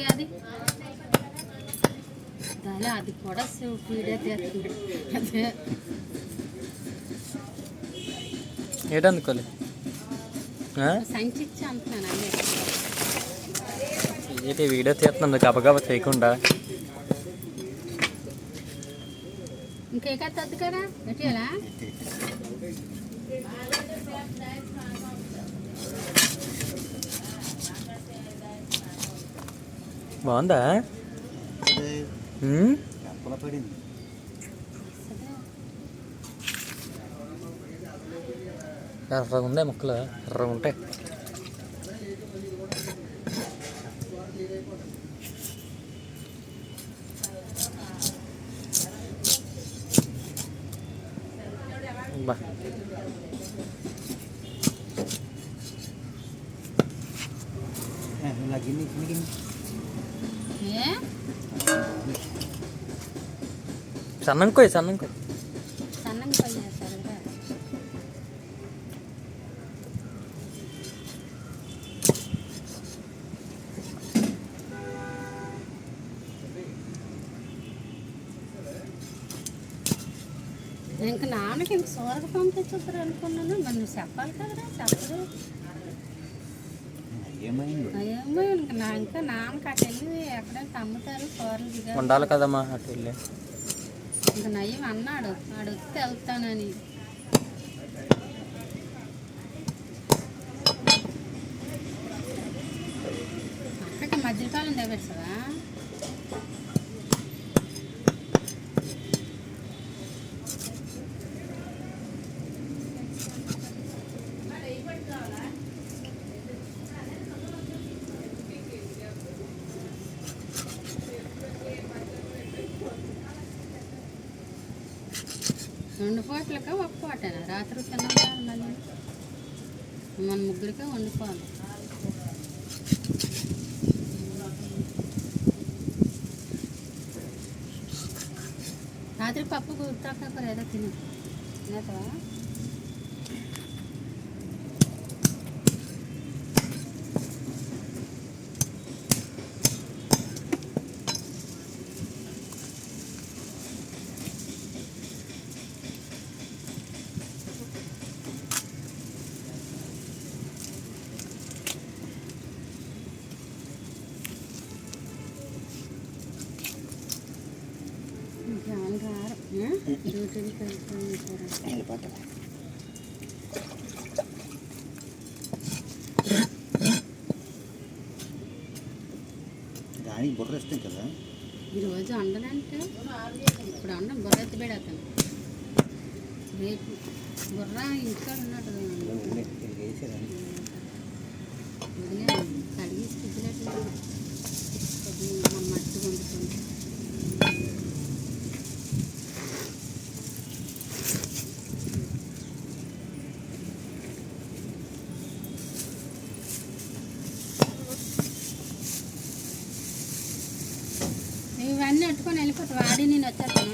అది దాని అది కూడా వీడియో తీస్తుంది అదే ఏటందుకోలే సంచి ఇచ్చి అంటున్నాను అన్నీ ఏంటి వీడియో తీస్తుంది గబగబా చేయకుండా ఇంకేకా తద్దు కదా పెట్టేలా బాగుందా ఎర్రగా ఉండే ముక్కలు ఎర్రగా ఉంటాయి బా సన్నం కొయ్యి సన్నం కొయ్య సరదా ఇంక నాన్నకి ఇంక సోరకు పంపించుతారు అనుకున్నాను మరి నువ్వు చెప్పాలి కదరా చెప్పదు ఏమో ఇంకా నాన్నకి అటు వెళ్ళి ఎక్కడైనా అమ్ముతారు కూరలు దిగా ఉండాలి కదమ్మా అటు వెళ్ళి ఇంకా నయ్యం అన్నాడు ఆడు వస్తే వెళ్తానని అక్కడికి మధ్యకాలం తెగేస్తావా రెండు పూటలకా ఒక పూటనా రాత్రి తిన్నాం మళ్ళీ మన ముగ్గురికే వండుకోవాలి రాత్రి పప్పు గుర్తాకూర ఏదో తిని తినేతావా దానికి బుర్ర ఇస్తాం కదా ఈరోజు వండనంటే ఇప్పుడు వండం బుర్ర ఎత్తిపెడతాను రేపు బుర్ర ఇంటికాడ ఉన్నట్టు కడిగి ఫ్రిడ్జ్లో మట్టి వండుతుంది ఇవన్నీ పెట్టుకొని వెళ్ళిపోతావు ఆడి నేను వచ్చేస్తాను